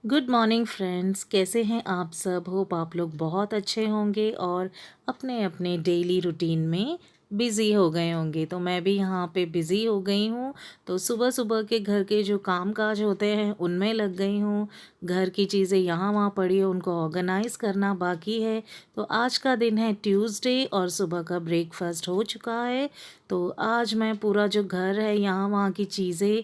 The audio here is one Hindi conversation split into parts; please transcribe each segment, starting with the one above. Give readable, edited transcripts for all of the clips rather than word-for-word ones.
गुड मॉर्निंग फ्रेंड्स, कैसे हैं आप सब। होप आप लोग बहुत अच्छे होंगे और अपने अपने डेली रूटीन में बिज़ी हो गए होंगे। तो मैं भी यहाँ पे बिज़ी हो गई हूँ। तो सुबह सुबह के घर के जो काम काज होते हैं उनमें लग गई हूँ। घर की चीज़ें यहाँ वहाँ पड़ी है, उनको ऑर्गेनाइज़ करना बाकी है। तो आज का दिन है ट्यूसडे और सुबह का ब्रेकफास्ट हो चुका है। तो आज मैं पूरा जो घर है यहाँ वहाँ की चीज़ें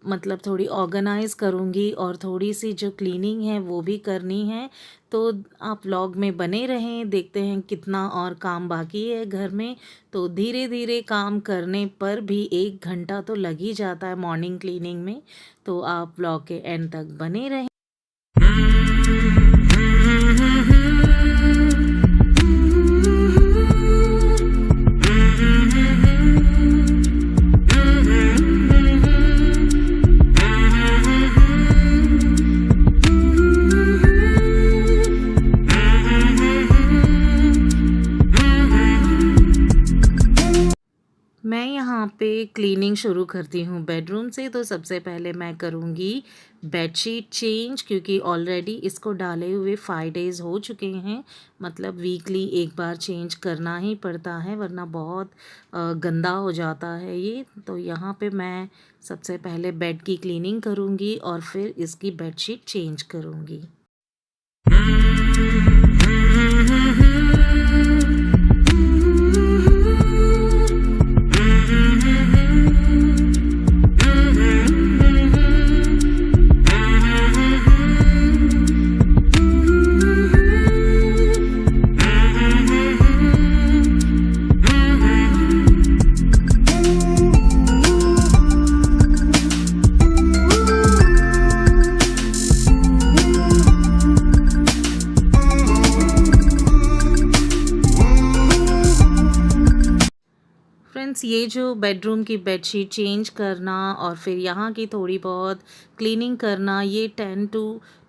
मतलब थोड़ी ऑर्गेनाइज़ करूँगी और थोड़ी सी जो क्लीनिंग है वो भी करनी है। तो आप व्लॉग में बने रहें, देखते हैं कितना और काम बाकी है घर में। तो धीरे धीरे काम करने पर भी 1 घंटा तो लग ही जाता है मॉर्निंग क्लीनिंग में। तो आप व्लॉग के एंड तक बने रहें। मैं यहाँ पे क्लीनिंग शुरू करती हूँ बेडरूम से। तो सबसे पहले मैं करूँगी बेडशीट चेंज, क्योंकि ऑलरेडी इसको डाले हुए 5 डेज़ हो चुके हैं। मतलब वीकली एक बार चेंज करना ही पड़ता है, वरना बहुत गंदा हो जाता है ये। तो यहाँ पे मैं सबसे पहले बेड की क्लीनिंग करूँगी और फिर इसकी बेडशीट चेंज करूँगी। फ्रेंड्स, ये जो बेडरूम की बेडशीट चेंज करना और फिर यहाँ की थोड़ी बहुत क्लीनिंग करना, ये 10 to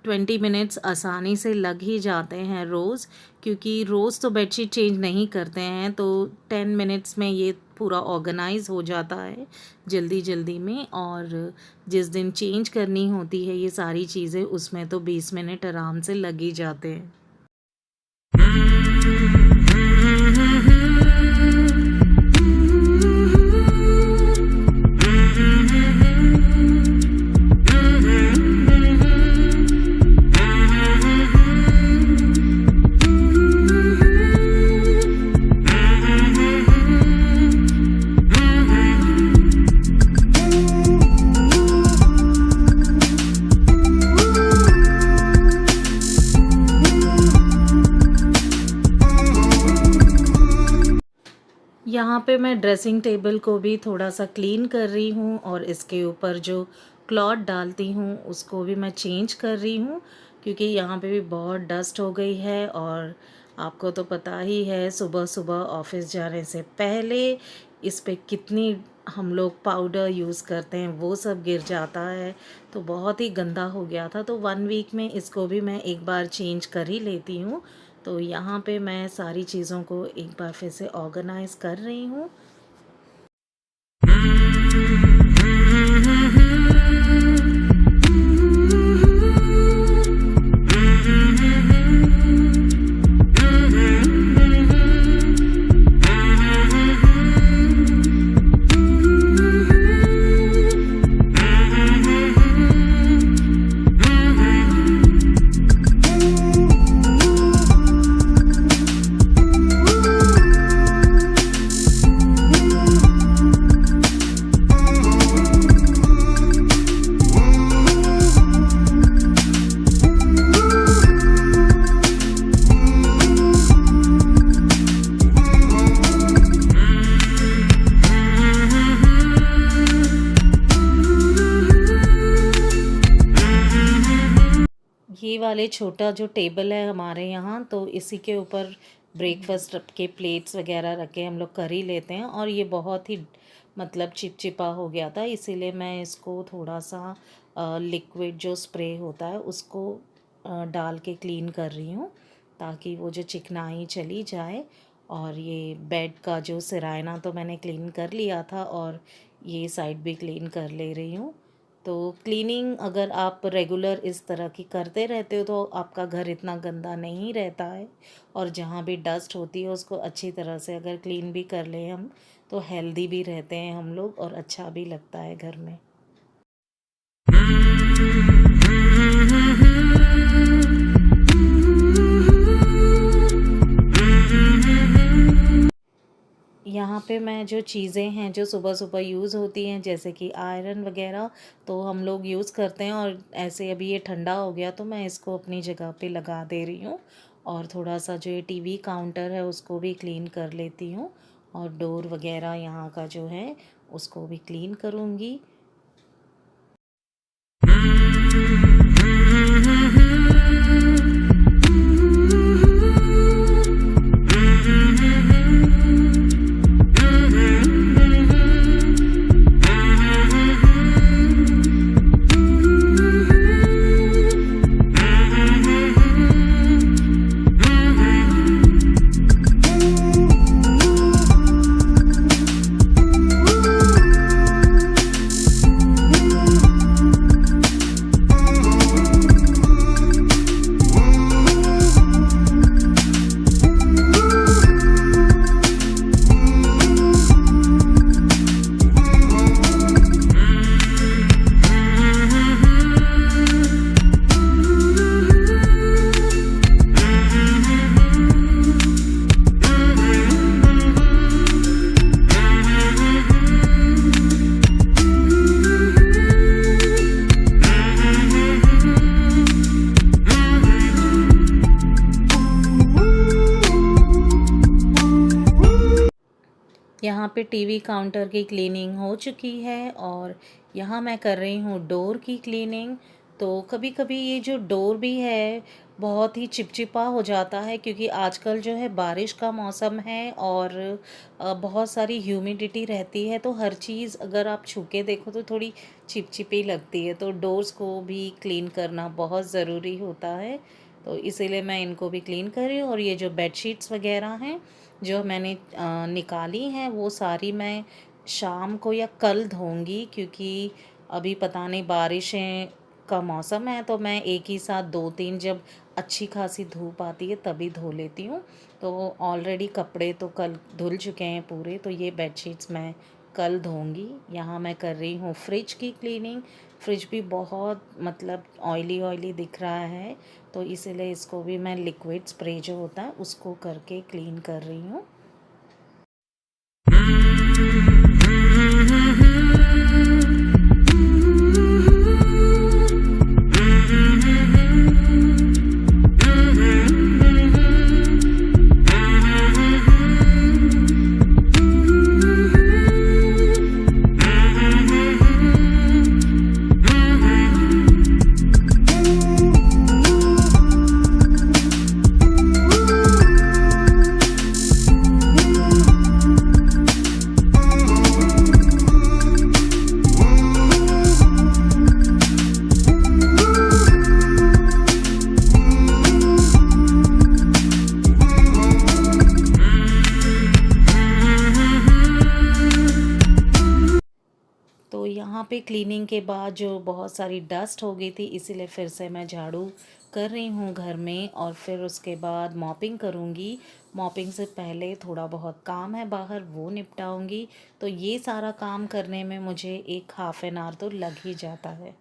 20 मिनट्स आसानी से लग ही जाते हैं रोज़। क्योंकि रोज़ तो बेडशीट चेंज नहीं करते हैं, तो 10 मिनट्स में ये पूरा ऑर्गेनाइज हो जाता है जल्दी जल्दी में। और जिस दिन चेंज करनी होती है ये सारी चीज़ें, उसमें तो 20 मिनट आराम से लग ही जाते हैं। यहाँ पे मैं ड्रेसिंग टेबल को भी थोड़ा सा क्लीन कर रही हूँ और इसके ऊपर जो क्लॉथ डालती हूँ उसको भी मैं चेंज कर रही हूँ। क्योंकि यहाँ पे भी बहुत डस्ट हो गई है और आपको तो पता ही है सुबह सुबह ऑफिस जाने से पहले इस पे कितनी हम लोग पाउडर यूज़ करते हैं, वो सब गिर जाता है। तो बहुत ही गंदा हो गया था। तो 1 वीक में इसको भी मैं एक बार चेंज कर ही लेती हूँ। तो यहाँ पे मैं सारी चीज़ों को एक बार फिर से ऑर्गेनाइज़ कर रही हूँ। ये वाले छोटा जो टेबल है हमारे यहाँ, तो इसी के ऊपर ब्रेकफास्ट के प्लेट्स वगैरह रख के हम लोग कर ही लेते हैं। और ये बहुत ही मतलब चिपचिपा हो गया था, इसीलिए मैं इसको थोड़ा सा लिक्विड जो स्प्रे होता है उसको डाल के क्लीन कर रही हूँ, ताकि वो जो चिकनाई चली जाए। और ये बेड का जो सिरायना तो मैंने क्लीन कर लिया था और ये साइड भी क्लीन कर ले रही हूँ। तो क्लीनिंग अगर आप रेगुलर इस तरह की करते रहते हो तो आपका घर इतना गंदा नहीं रहता है, और जहाँ भी डस्ट होती है उसको अच्छी तरह से अगर क्लीन भी कर लें हम तो हेल्दी भी रहते हैं हम लोग, और अच्छा भी लगता है घर में। यहाँ पे मैं जो चीज़ें हैं जो सुबह सुबह यूज़ होती हैं जैसे कि आयरन वगैरह तो हम लोग यूज़ करते हैं, और ऐसे अभी ये ठंडा हो गया तो मैं इसको अपनी जगह पे लगा दे रही हूँ। और थोड़ा सा जो ये टीवी काउंटर है उसको भी क्लीन कर लेती हूँ, और डोर वगैरह यहाँ का जो है उसको भी क्लीन करूँगी। यहाँ पे टीवी काउंटर की क्लीनिंग हो चुकी है, और यहाँ मैं कर रही हूँ डोर की क्लीनिंग। तो कभी कभी ये जो डोर भी है बहुत ही चिपचिपा हो जाता है, क्योंकि आजकल जो है बारिश का मौसम है और बहुत सारी ह्यूमिडिटी रहती है, तो हर चीज़ अगर आप छू के देखो तो थोड़ी चिपचिपी लगती है। तो डोर्स को भी क्लीन करना बहुत ज़रूरी होता है, तो इसीलिए मैं इनको भी क्लीन कर रही हूँ। और ये जो बेडशीट्स वगैरह हैं जो मैंने निकाली हैं वो सारी मैं शाम को या कल धोऊंगी, क्योंकि अभी पता नहीं बारिशें का मौसम है, तो मैं एक ही साथ 2-3 जब अच्छी खासी धूप आती है तभी धो लेती हूँ। तो ऑलरेडी कपड़े तो कल धुल चुके हैं पूरे, तो ये बेडशीट्स मैं कल धोऊंगी। यहाँ मैं कर रही हूँ फ्रिज की क्लीनिंग। फ्रिज भी बहुत मतलब ऑयली ऑयली दिख रहा है, तो इसीलिए इसको भी मैं लिक्विड स्प्रे जो होता है उसको करके क्लीन कर रही हूँ। तो यहाँ पे क्लीनिंग के बाद जो बहुत सारी डस्ट हो गई थी, इसीलिए फिर से मैं झाड़ू कर रही हूँ घर में, और फिर उसके बाद मॉपिंग करूँगी। मॉपिंग से पहले थोड़ा बहुत काम है बाहर वो निपटाऊँगी। तो ये सारा काम करने में मुझे एक हाफ़ एन आवर तो लग ही जाता है।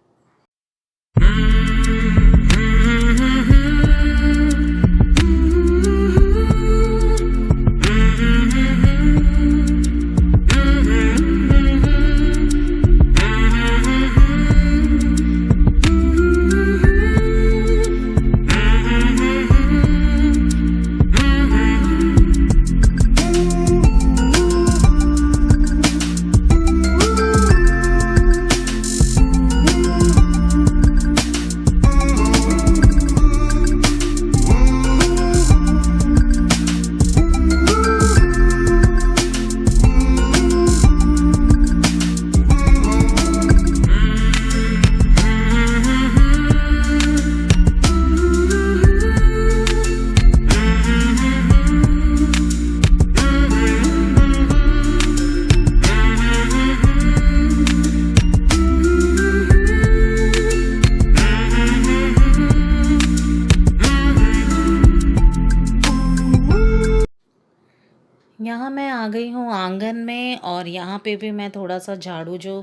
यहाँ मैं आ गई हूँ आंगन में और यहाँ पे भी मैं थोड़ा सा झाड़ू जो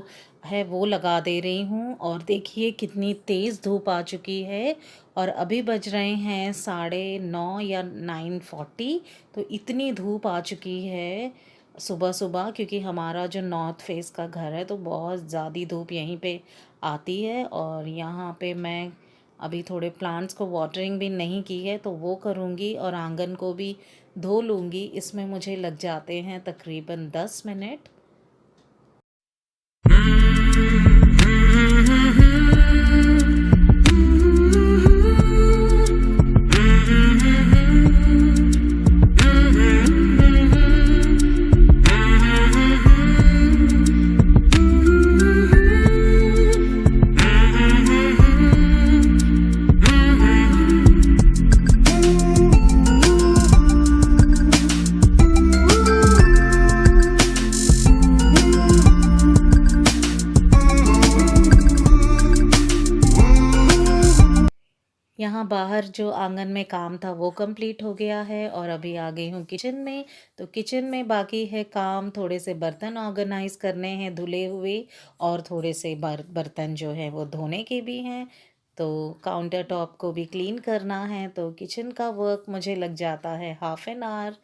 है वो लगा दे रही हूँ। और देखिए कितनी तेज़ धूप आ चुकी है और अभी बज रहे हैं 9:30 या 9:40। तो इतनी धूप आ चुकी है सुबह सुबह, क्योंकि हमारा जो नॉर्थ फेस का घर है तो बहुत ज़्यादा धूप यहीं पे आती है। और यहाँ पे मैं अभी थोड़े प्लांट्स को वाटरिंग भी नहीं की है तो वो करूँगी और आंगन को भी धो लूँगी। इसमें मुझे लग जाते हैं तकरीबन 10 मिनट। यहाँ बाहर जो आंगन में काम था वो कंप्लीट हो गया है और अभी आ गई हूँ किचन में। तो किचन में बाकी है काम, थोड़े से बर्तन ऑर्गेनाइज करने हैं धुले हुए और थोड़े से बर्तन जो है वो धोने के भी हैं। तो काउंटर टॉप को भी क्लीन करना है। तो किचन का वर्क मुझे लग जाता है हाफ एन आवर।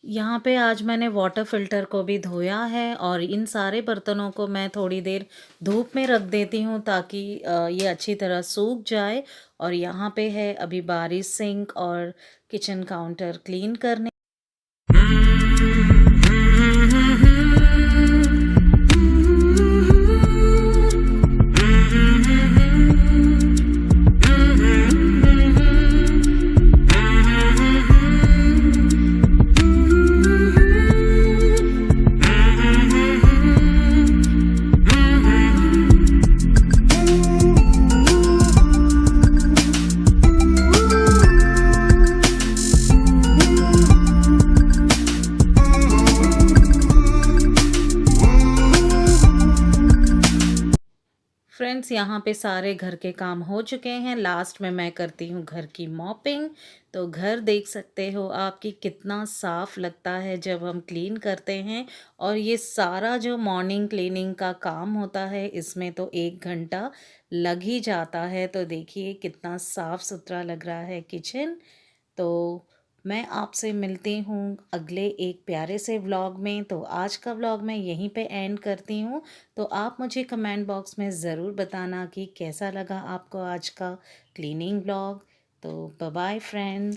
यहाँ पे आज मैंने वाटर फ़िल्टर को भी धोया है और इन सारे बर्तनों को मैं थोड़ी देर धूप में रख देती हूँ ताकि ये अच्छी तरह सूख जाए। और यहाँ पे है अभी बारिश सिंक और किचन काउंटर क्लीन करने। फ्रेंड्स यहाँ पे सारे घर के काम हो चुके हैं। लास्ट में मैं करती हूँ घर की मॉपिंग। तो घर देख सकते हो आपकी कितना साफ़ लगता है जब हम क्लीन करते हैं। और ये सारा जो मॉर्निंग क्लीनिंग का काम होता है इसमें तो 1 घंटा लग ही जाता है। तो देखिए कितना साफ़ सुथरा लग रहा है किचन। तो मैं आपसे मिलती हूँ अगले एक प्यारे से व्लॉग में। तो आज का व्लॉग मैं यहीं पे एंड करती हूँ। तो आप मुझे कमेंट बॉक्स में ज़रूर बताना कि कैसा लगा आपको आज का क्लीनिंग व्लॉग। तो बाय बाय फ्रेंड्स।